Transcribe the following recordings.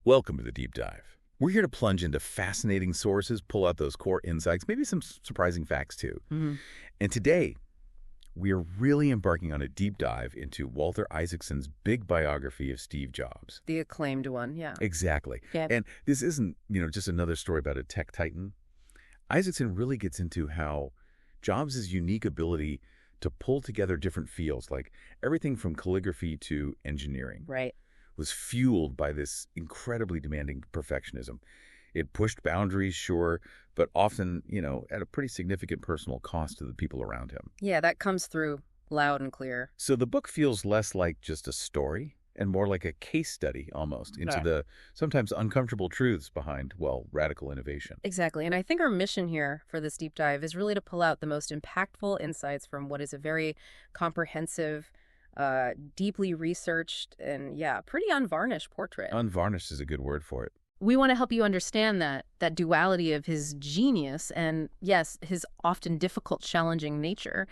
Welcome to the Deep Dive. We're here to plunge into fascinating sources, pull out those core insights, maybe some surprising facts too. And today, we are really embarking on a deep dive into Walter Isaacson's big biography of Steve Jobs. The acclaimed one, yeah. Exactly. Yeah. And this isn't, just another story about a tech titan. Isaacson really gets into how Jobs' unique ability to pull together different fields, like everything from calligraphy to engineering, Right. was fueled by this incredibly demanding perfectionism. It pushed boundaries, sure, but often, at a pretty significant personal cost to the people around him. Yeah, that comes through loud and clear. So the book feels less like just a story and more like a case study almost into the sometimes uncomfortable truths behind, radical innovation. Exactly. And I think our mission here for this deep dive is really to pull out the most impactful insights from what is a very comprehensive, deeply researched, and pretty unvarnished portrait. Unvarnished is a good word for it. We want to help you understand that duality of his genius and, yes, his often difficult, challenging nature,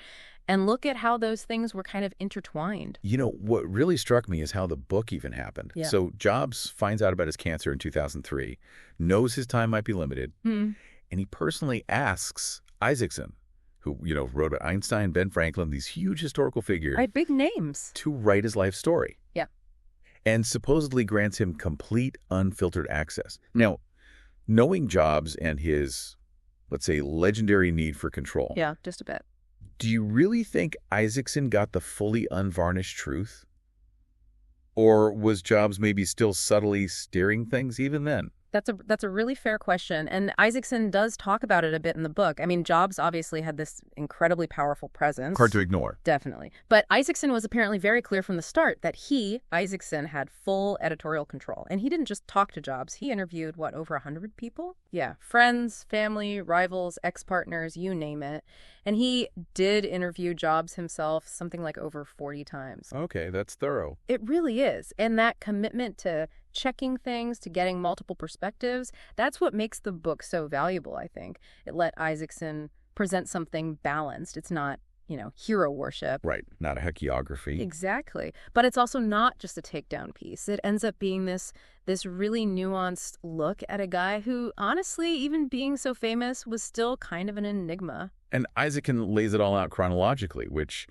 and look at how those things were kind of intertwined. What really struck me is how the book even happened. Yeah. So Jobs finds out about his cancer in 2003, knows his time might be limited, and he personally asks Isaacson, who, wrote about Einstein, Ben Franklin, these huge historical figures, Right, big names, to write his life story. Yeah. And supposedly grants him complete unfiltered access. Now, knowing Jobs and his, let's say, legendary need for control. Yeah, just a bit. Do you really think Isaacson got the fully unvarnished truth? Or was Jobs maybe still subtly steering things even then? That's a really fair question. And Isaacson does talk about it a bit in the book. I mean, Jobs obviously had this incredibly powerful presence. Hard to ignore. Definitely. But Isaacson was apparently very clear from the start that Isaacson, had full editorial control. And he didn't just talk to Jobs. He interviewed, over 100 people? Yeah. Friends, family, rivals, ex-partners, you name it. And he did interview Jobs himself something like over 40 times. Okay, that's thorough. It really is. And that commitment to checking things, to getting multiple perspectives, that's what makes the book so valuable, I think. It let Isaacson present something balanced. It's not, hero worship. Right, not a hagiography. Exactly. But it's also not just a takedown piece. It ends up being this really nuanced look at a guy who, honestly, even being so famous, was still kind of an enigma. And Isaacson lays it all out chronologically, which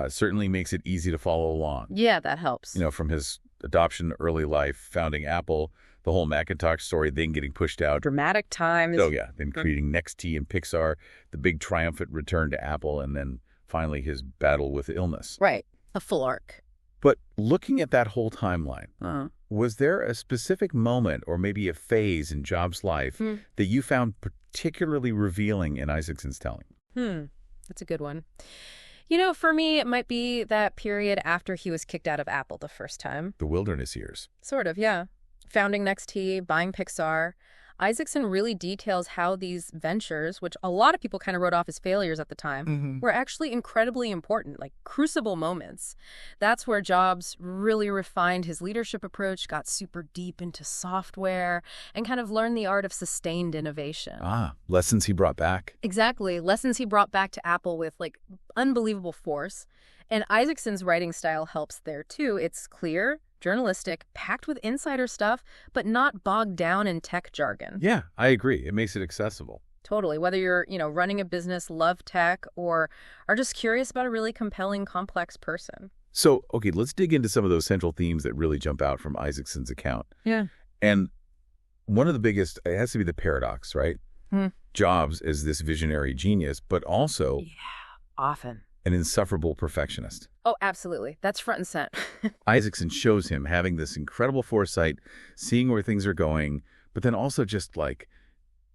certainly makes it easy to follow along. Yeah, that helps. From his adoption, early life, founding Apple, the whole Macintosh story, then getting pushed out. Dramatic times. Oh, yeah. Then creating NXT and Pixar, the big triumphant return to Apple, and then finally his battle with illness. Right. A full arc. But looking at that whole timeline, was there a specific moment or maybe a phase in Jobs' life that you found particularly revealing in Isaacson's telling? That's a good one. For me, it might be that period after he was kicked out of Apple the first time. The wilderness years. Sort of, yeah. Founding NXT, buying Pixar. Isaacson really details how these ventures, which a lot of people kind of wrote off as failures at the time, were actually incredibly important, like crucible moments. That's where Jobs really refined his leadership approach, got super deep into software, and kind of learned the art of sustained innovation. Lessons he brought back. Exactly. Lessons he brought back to Apple with, unbelievable force. And Isaacson's writing style helps there, too. It's clear, journalistic, packed with insider stuff, but not bogged down in tech jargon. Yeah, I agree. It makes it accessible. Totally. Whether you're, running a business, love tech, or are just curious about a really compelling, complex person. So, okay, let's dig into some of those central themes that really jump out from Isaacson's account. Yeah. And one of the biggest, it has to be the paradox, right? Jobs is this visionary genius, but also Often. an insufferable perfectionist. Oh, absolutely. That's front and center. Isaacson shows him having this incredible foresight, seeing where things are going, but then also just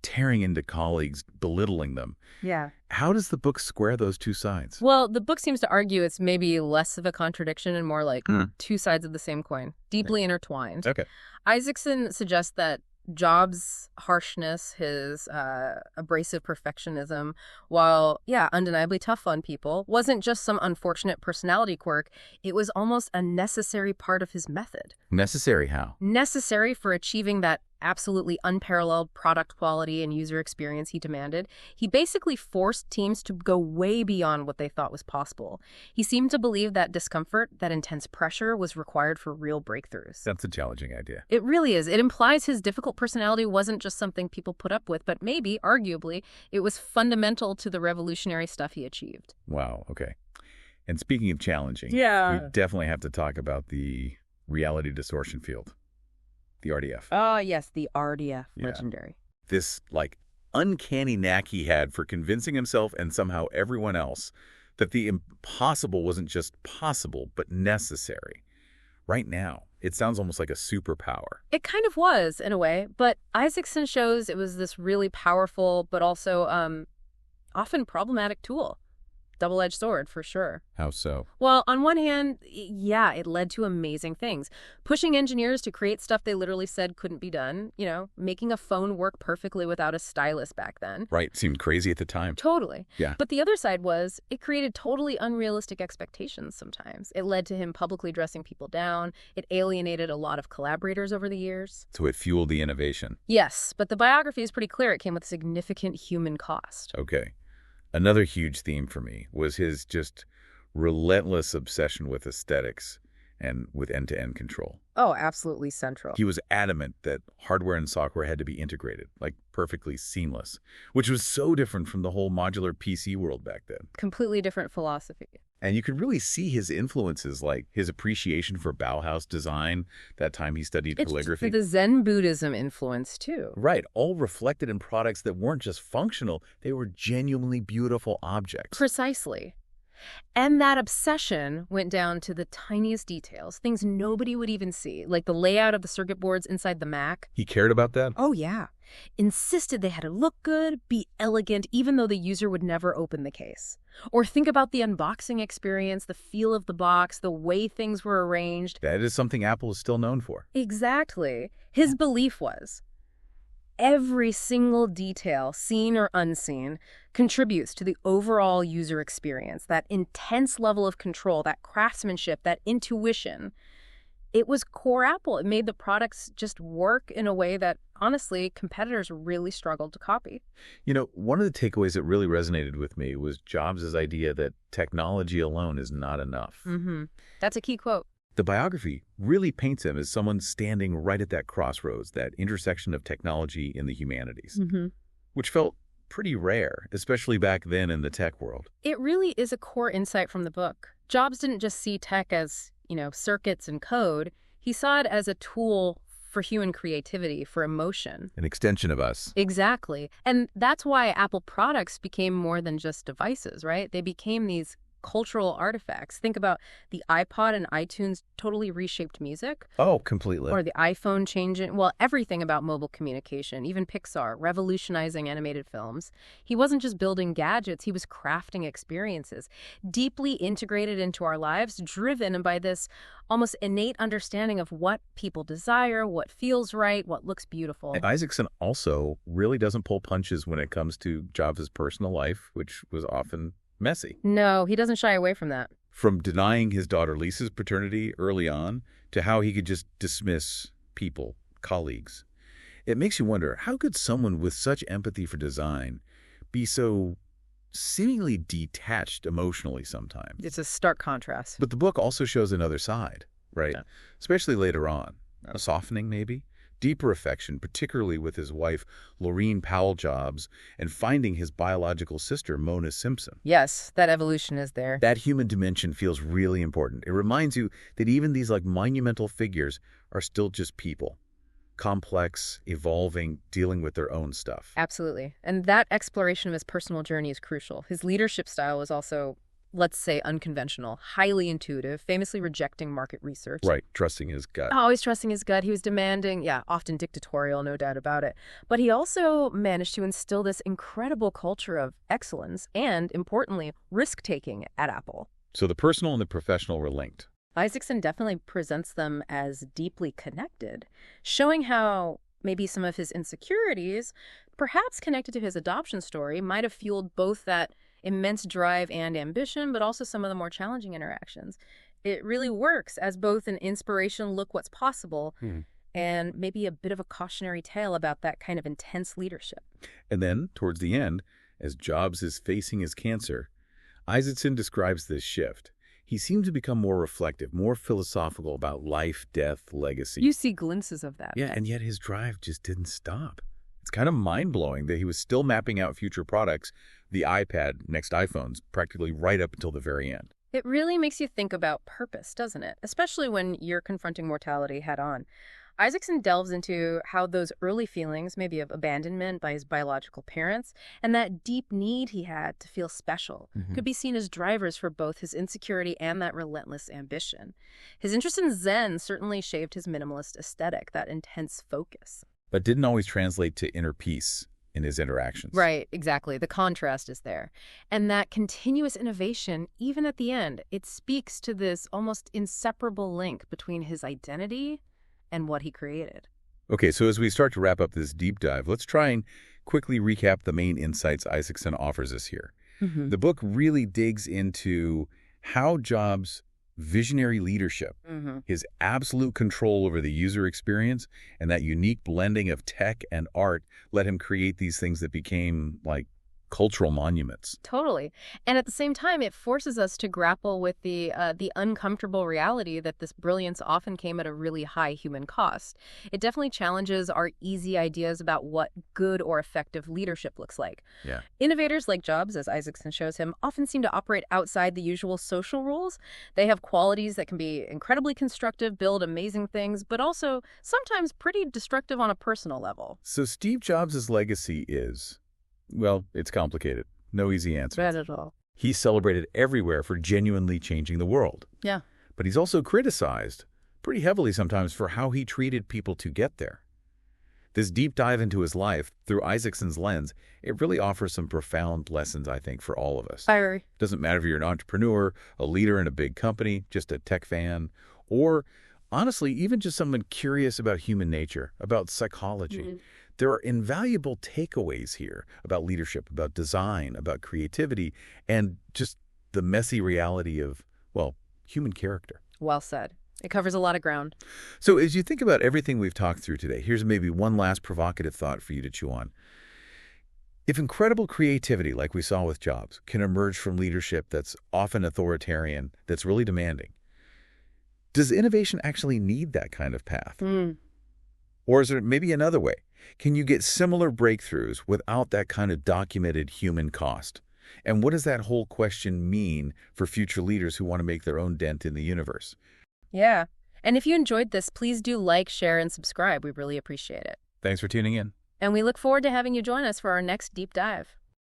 tearing into colleagues, belittling them. Yeah. How does the book square those two sides? Well, the book seems to argue it's maybe less of a contradiction and more like two sides of the same coin, deeply intertwined. Okay. Isaacson suggests that Jobs' harshness, his abrasive perfectionism, while, undeniably tough on people, wasn't just some unfortunate personality quirk. It was almost a necessary part of his method. Necessary how? Necessary for achieving that absolutely unparalleled product quality and user experience he demanded, he basically forced teams to go way beyond what they thought was possible. He seemed to believe that discomfort, that intense pressure, was required for real breakthroughs. That's a challenging idea. It really is. It implies his difficult personality wasn't just something people put up with, but maybe, arguably, it was fundamental to the revolutionary stuff he achieved. Wow, okay. And speaking of challenging, we definitely have to talk about the reality distortion field, the RDF. Oh, yes, the RDF. Yeah. Legendary. This, uncanny knack he had for convincing himself and somehow everyone else that the impossible wasn't just possible, but necessary. Right now, it sounds almost like a superpower. It kind of was, in a way, but Isaacson shows it was this really powerful, but also often problematic tool. Double-edged sword, for sure. How so? Well, on one hand, yeah, it led to amazing things. Pushing engineers to create stuff they literally said couldn't be done. Making a phone work perfectly without a stylus back then. Right, seemed crazy at the time. Totally. Yeah. But the other side was, it created totally unrealistic expectations sometimes. It led to him publicly dressing people down. It alienated a lot of collaborators over the years. So it fueled the innovation. Yes, but the biography is pretty clear. It came with significant human cost. Okay. Another huge theme for me was his just relentless obsession with aesthetics and with end-to-end control. Oh, absolutely central. He was adamant that hardware and software had to be integrated, perfectly seamless, which was so different from the whole modular PC world back then. Completely different philosophy. And you could really see his influences, like his appreciation for Bauhaus design, that time he studied calligraphy. It's the Zen Buddhism influence, too. Right, all reflected in products that weren't just functional, they were genuinely beautiful objects. Precisely. And that obsession went down to the tiniest details, things nobody would even see, like the layout of the circuit boards inside the Mac. He cared about that? Oh, yeah. Insisted they had to look good, be elegant, even though the user would never open the case. Or think about the unboxing experience, the feel of the box, the way things were arranged. That is something Apple is still known for. Exactly. His belief was, every single detail, seen or unseen, contributes to the overall user experience, that intense level of control, that craftsmanship, that intuition. It was core Apple. It made the products just work in a way that, honestly, competitors really struggled to copy. One of the takeaways that really resonated with me was Jobs' idea that technology alone is not enough. Mm-hmm. That's a key quote. The biography really paints him as someone standing right at that crossroads, that intersection of technology and the humanities, which felt pretty rare, especially back then in the tech world. It really is a core insight from the book. Jobs didn't just see tech as, circuits and code. He saw it as a tool for human creativity, for emotion. An extension of us. Exactly. And that's why Apple products became more than just devices, right? They became these cultural artifacts. Think about the iPod and iTunes totally reshaped music. Oh, completely. Or the iPhone changing, everything about mobile communication, even Pixar, revolutionizing animated films. He wasn't just building gadgets, he was crafting experiences, deeply integrated into our lives, driven by this almost innate understanding of what people desire, what feels right, what looks beautiful. And Isaacson also really doesn't pull punches when it comes to Jobs' personal life, which was often messy. No, he doesn't shy away from that. From denying his daughter Lisa's paternity early on to how he could just dismiss people, colleagues. It makes you wonder, how could someone with such empathy for design be so seemingly detached emotionally sometimes? It's a stark contrast. But the book also shows another side, right? Yeah. Especially later on. A softening, maybe? Deeper affection, particularly with his wife, Laureen Powell Jobs, and finding his biological sister, Mona Simpson. Yes, that evolution is there. That human dimension feels really important. It reminds you that even these monumental figures are still just people. Complex, evolving, dealing with their own stuff. Absolutely. And that exploration of his personal journey is crucial. His leadership style was also, let's say, unconventional, highly intuitive, famously rejecting market research. Right, trusting his gut. Always trusting his gut. He was demanding, often dictatorial, no doubt about it. But he also managed to instill this incredible culture of excellence and, importantly, risk-taking at Apple. So the personal and the professional were linked. Isaacson definitely presents them as deeply connected, showing how maybe some of his insecurities, perhaps connected to his adoption story, might have fueled both that immense drive and ambition, but also some of the more challenging interactions. It really works as both an inspiration, look what's possible, and maybe a bit of a cautionary tale about that kind of intense leadership. And then, towards the end, as Jobs is facing his cancer, Isaacson describes this shift. He seemed to become more reflective, more philosophical about life, death, legacy. You see glimpses of that. Yeah, and yet his drive just didn't stop. It's kind of mind-blowing that he was still mapping out future products, the iPad, next iPhones, practically right up until the very end. It really makes you think about purpose, doesn't it? Especially when you're confronting mortality head-on. Isaacson delves into how those early feelings, maybe of abandonment by his biological parents, and that deep need he had to feel special, could be seen as drivers for both his insecurity and that relentless ambition. His interest in Zen certainly shaped his minimalist aesthetic, that intense focus. But didn't always translate to inner peace in his interactions. Right, exactly. The contrast is there. And that continuous innovation, even at the end, it speaks to this almost inseparable link between his identity and what he created. Okay, so as we start to wrap up this deep dive, let's try and quickly recap the main insights Isaacson offers us here. The book really digs into how Jobs' visionary leadership, his absolute control over the user experience, and that unique blending of tech and art let him create these things that became like cultural monuments. Totally. And at the same time, it forces us to grapple with the uncomfortable reality that this brilliance often came at a really high human cost. It definitely challenges our easy ideas about what good or effective leadership looks like. Yeah. Innovators like Jobs, as Isaacson shows him, often seem to operate outside the usual social rules. They have qualities that can be incredibly constructive, build amazing things, but also sometimes pretty destructive on a personal level. So Steve Jobs' legacy is, well, it's complicated. No easy answer. Not at all. He's celebrated everywhere for genuinely changing the world. Yeah. But he's also criticized pretty heavily sometimes for how he treated people to get there. This deep dive into his life through Isaacson's lens, it really offers some profound lessons, I think, for all of us. I agree. Doesn't matter if you're an entrepreneur, a leader in a big company, just a tech fan, or honestly, even just someone curious about human nature, about psychology. There are invaluable takeaways here about leadership, about design, about creativity, and just the messy reality of, well, human character. Well said. It covers a lot of ground. So as you think about everything we've talked through today, here's maybe one last provocative thought for you to chew on. If incredible creativity, like we saw with Jobs, can emerge from leadership that's often authoritarian, that's really demanding, does innovation actually need that kind of path? Or is there maybe another way? Can you get similar breakthroughs without that kind of documented human cost? And what does that whole question mean for future leaders who want to make their own dent in the universe? Yeah. And if you enjoyed this, please do like, share, and subscribe. We really appreciate it. Thanks for tuning in. And we look forward to having you join us for our next deep dive.